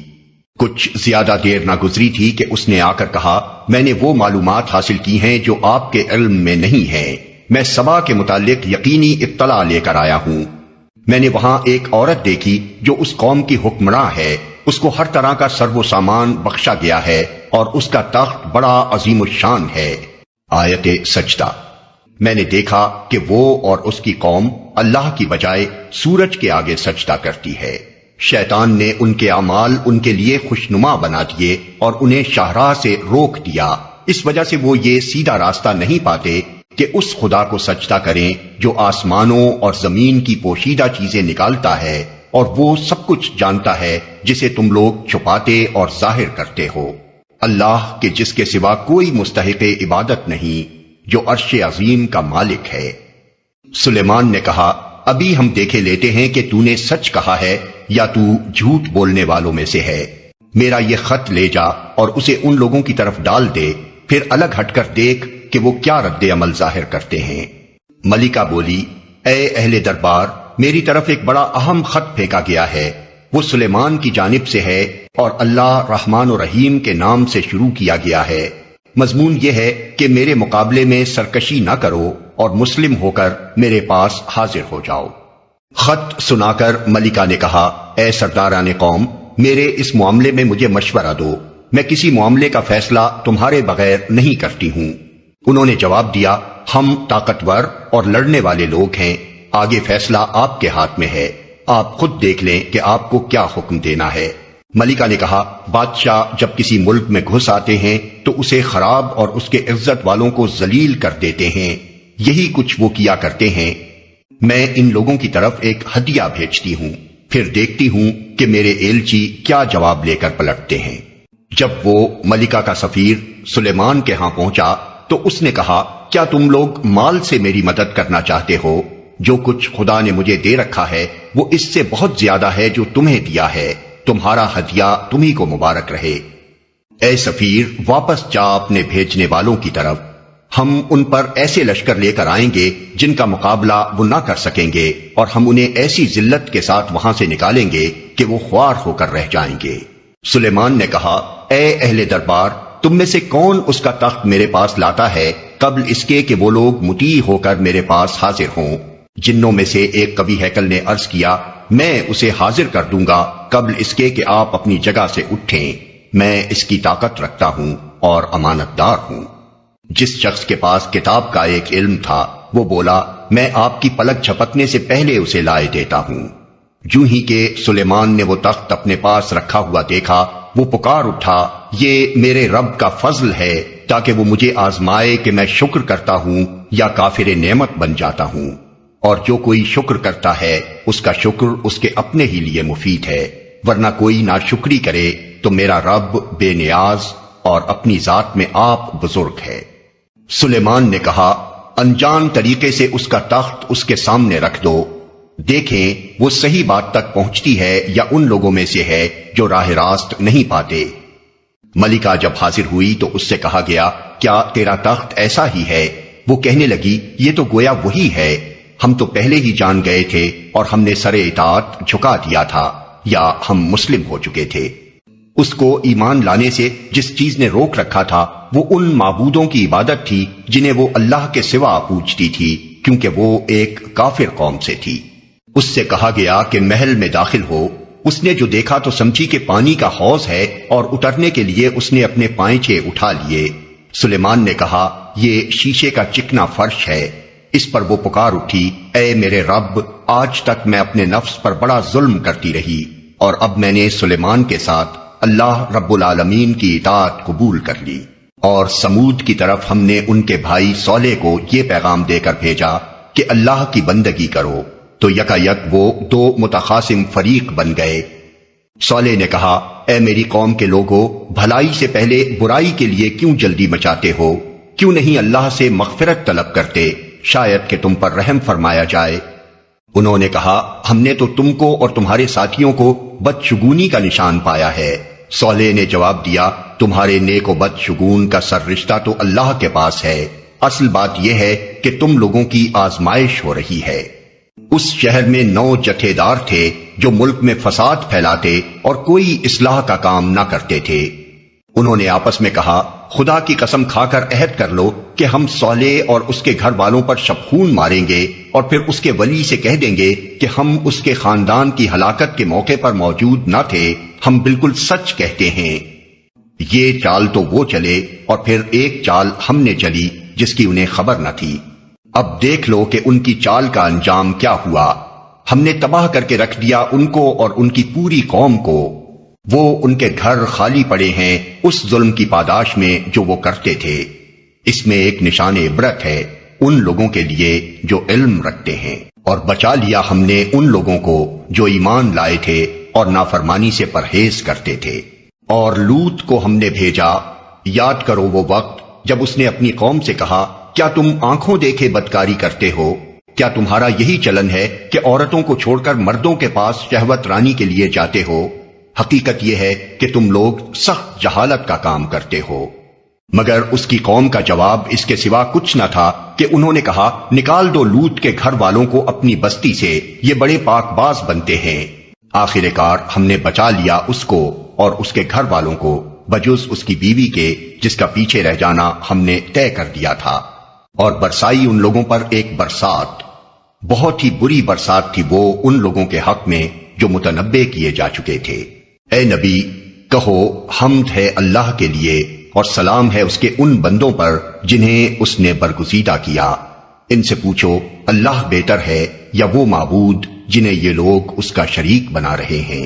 کچھ زیادہ دیر نہ گزری تھی کہ اس نے آ کر کہا میں نے وہ معلومات حاصل کی ہیں جو آپ کے علم میں نہیں ہیں، میں سبا کے متعلق یقینی اطلاع لے کر آیا ہوں۔ میں نے وہاں ایک عورت دیکھی جو اس قوم کی حکمراں ہے، اس کو ہر طرح کا سرو سامان بخشا گیا ہے اور اس کا تخت بڑا عظیم الشان ہے۔ آیت سجدہ۔ میں نے دیکھا کہ وہ اور اس کی قوم اللہ کی بجائے سورج کے آگے سجدہ کرتی ہے۔ شیطان نے ان کے اعمال ان کے لیے خوشنما بنا دیے اور انہیں شاہراہ سے روک دیا، اس وجہ سے وہ یہ سیدھا راستہ نہیں پاتے کہ اس خدا کو سجدہ کریں جو آسمانوں اور زمین کی پوشیدہ چیزیں نکالتا ہے اور وہ سب کچھ جانتا ہے جسے تم لوگ چھپاتے اور ظاہر کرتے ہو، اللہ کے جس کے سوا کوئی مستحق عبادت نہیں، جو عرش عظیم کا مالک ہے۔ سلیمان نے کہا ابھی ہم دیکھے لیتے ہیں کہ تو نے سچ کہا ہے یا تو جھوٹ بولنے والوں میں سے ہے۔ میرا یہ خط لے جا اور اسے ان لوگوں کی طرف ڈال دے، پھر الگ ہٹ کر دیکھ کہ وہ کیا رد عمل ظاہر کرتے ہیں۔ ملکہ بولی اے اہل دربار، میری طرف ایک بڑا اہم خط پھینکا گیا ہے، وہ سلیمان کی جانب سے ہے اور اللہ رحمان و رحیم کے نام سے شروع کیا گیا ہے۔ مضمون یہ ہے کہ میرے مقابلے میں سرکشی نہ کرو اور مسلم ہو کر میرے پاس حاضر ہو جاؤ۔ خط سنا کر ملکہ نے کہا اے سرداران قوم، میرے اس معاملے میں مجھے مشورہ دو، میں کسی معاملے کا فیصلہ تمہارے بغیر نہیں کرتی ہوں۔ انہوں نے جواب دیا ہم طاقتور اور لڑنے والے لوگ ہیں، آگے فیصلہ آپ کے ہاتھ میں ہے، آپ خود دیکھ لیں کہ آپ کو کیا حکم دینا ہے۔ ملکہ نے کہا بادشاہ جب کسی ملک میں گھس آتے ہیں تو اسے خراب اور اس کے عزت والوں کو ذلیل کر دیتے ہیں، یہی کچھ وہ کیا کرتے ہیں۔ میں ان لوگوں کی طرف ایک ہدیہ بھیجتی ہوں، پھر دیکھتی ہوں کہ میرے ایلچی کیا جواب لے کر پلٹتے ہیں۔ جب وہ ملکہ کا سفیر سلیمان کے ہاں پہنچا تو اس نے کہا کیا تم لوگ مال سے میری مدد کرنا چاہتے ہو؟ جو کچھ خدا نے مجھے دے رکھا ہے وہ اس سے بہت زیادہ ہے جو تمہیں دیا ہے، تمہارا ہدیہ تمہیں کو مبارک رہے۔ اے سفیر واپس جا اپنے بھیجنے والوں کی طرف، ہم ان پر ایسے لشکر لے کر آئیں گے جن کا مقابلہ وہ نہ کر سکیں گے، اور ہم انہیں ایسی ذلت کے ساتھ وہاں سے نکالیں گے کہ وہ خوار ہو کر رہ جائیں گے۔ سلیمان نے کہا اے اہل دربار، تم میں سے کون اس کا تخت میرے پاس لاتا ہے قبل اس کے کہ وہ لوگ مطیع ہو کر میرے پاس حاضر ہوں؟ جنوں میں سے ایک کبھی ہیکل نے عرض کیا میں اسے حاضر کر دوں گا قبل اس کے کہ آپ اپنی جگہ سے اٹھیں، میں اس کی طاقت رکھتا ہوں اور امانت دار ہوں۔ جس شخص کے پاس کتاب کا ایک علم تھا وہ بولا، میں آپ کی پلک جھپکنے سے پہلے اسے لائے دیتا ہوں۔ جو ہی کہ سلیمان نے وہ تخت اپنے پاس رکھا ہوا دیکھا، وہ پکار اٹھا، یہ میرے رب کا فضل ہے تاکہ وہ مجھے آزمائے کہ میں شکر کرتا ہوں یا کافر نعمت بن جاتا ہوں، اور جو کوئی شکر کرتا ہے اس کا شکر اس کے اپنے ہی لیے مفید ہے، ورنہ کوئی ناشکری کرے تو میرا رب بے نیاز اور اپنی ذات میں آپ بزرگ ہے۔ سلیمان نے کہا، انجان طریقے سے اس کا تخت اس کے سامنے رکھ دو، دیکھیں وہ صحیح بات تک پہنچتی ہے یا ان لوگوں میں سے ہے جو راہ راست نہیں پاتے۔ ملکہ جب حاضر ہوئی تو اس سے کہا گیا، کیا تیرا تخت ایسا ہی ہے؟ وہ کہنے لگی، یہ تو گویا وہی ہے، ہم تو پہلے ہی جان گئے تھے اور ہم نے سر اطاعت جھکا دیا تھا، یا ہم مسلم ہو چکے تھے۔ اس کو ایمان لانے سے جس چیز نے روک رکھا تھا وہ ان معبودوں کی عبادت تھی جنہیں وہ اللہ کے سوا پوجتی تھی، کیونکہ وہ ایک کافر قوم سے تھی۔ اس سے کہا گیا کہ محل میں داخل ہو۔ اس نے جو دیکھا تو سمجھی کہ پانی کا حوض ہے، اور اترنے کے لیے اس نے اپنے پائنچے اٹھا لیے۔ سلیمان نے کہا، یہ شیشے کا چکنا فرش ہے۔ اس پر وہ پکار اٹھی، اے میرے رب، آج تک میں اپنے نفس پر بڑا ظلم کرتی رہی، اور اب میں نے سلیمان کے ساتھ اللہ رب العالمین کی اطاعت قبول کر لی۔ اور سمود کی طرف ہم نے ان کے بھائی صالح کو یہ پیغام دے کر بھیجا کہ اللہ کی بندگی کرو، تو یکا یک وہ دو متخاصم فریق بن گئے۔ صالح نے کہا، اے میری قوم کے لوگوں، بھلائی سے پہلے برائی کے لیے کیوں جلدی مچاتے ہو؟ کیوں نہیں اللہ سے مغفرت طلب کرتے، شاید کہ تم پر رحم فرمایا جائے۔ انہوں نے کہا، ہم نے تو تم کو اور تمہارے ساتھیوں کو بدشگونی کا نشان پایا ہے۔ صالح نے جواب دیا، تمہارے نیک و بدشگون کا سر رشتہ تو اللہ کے پاس ہے، اصل بات یہ ہے کہ تم لوگوں کی آزمائش ہو رہی ہے۔ اس شہر میں 9 جتھے دار تھے جو ملک میں فساد پھیلاتے اور کوئی اصلاح کا کام نہ کرتے تھے۔ انہوں نے آپس میں کہا، خدا کی قسم کھا کر عہد کر لو کہ ہم صالح اور اس کے گھر والوں پر شبخون ماریں گے، اور پھر اس کے ولی سے کہہ دیں گے کہ ہم اس کے خاندان کی ہلاکت کے موقع پر موجود نہ تھے، ہم بالکل سچ کہتے ہیں۔ یہ چال تو وہ چلے، اور پھر ایک چال ہم نے چلی جس کی انہیں خبر نہ تھی۔ اب دیکھ لو کہ ان کی چال کا انجام کیا ہوا۔ ہم نے تباہ کر کے رکھ دیا ان کو اور ان کی پوری قوم کو۔ وہ ان کے گھر خالی پڑے ہیں اس ظلم کی پاداش میں جو وہ کرتے تھے۔ اس میں ایک نشان عبرت ہے ان لوگوں کے لیے جو علم رکھتے ہیں۔ اور بچا لیا ہم نے ان لوگوں کو جو ایمان لائے تھے اور نافرمانی سے پرہیز کرتے تھے۔ اور لوط کو ہم نے بھیجا، یاد کرو وہ وقت جب اس نے اپنی قوم سے کہا، کیا تم آنکھوں دیکھے بدکاری کرتے ہو؟ کیا تمہارا یہی چلن ہے کہ عورتوں کو چھوڑ کر مردوں کے پاس شہوت رانی کے لیے جاتے ہو؟ حقیقت یہ ہے کہ تم لوگ سخت جہالت کا کام کرتے ہو۔ مگر اس کی قوم کا جواب اس کے سوا کچھ نہ تھا کہ انہوں نے کہا، نکال دو لوط کے گھر والوں کو اپنی بستی سے، یہ بڑے پاک باز بنتے ہیں۔ آخر کار ہم نے بچا لیا اس کو اور اس کے گھر والوں کو، بجز اس کی بیوی کے جس کا پیچھے رہ جانا ہم نے طے کر دیا تھا۔ اور برسائی ان لوگوں پر ایک برسات، بہت ہی بری برسات تھی وہ ان لوگوں کے حق میں جو متنبع کیے جا چکے تھے۔ اے نبی، کہو حمد ہے اللہ کے لیے اور سلام ہے اس کے ان بندوں پر جنہیں اس نے برگزیدہ کیا۔ ان سے پوچھو، اللہ بہتر ہے یا وہ معبود جنہیں یہ لوگ اس کا شریک بنا رہے ہیں؟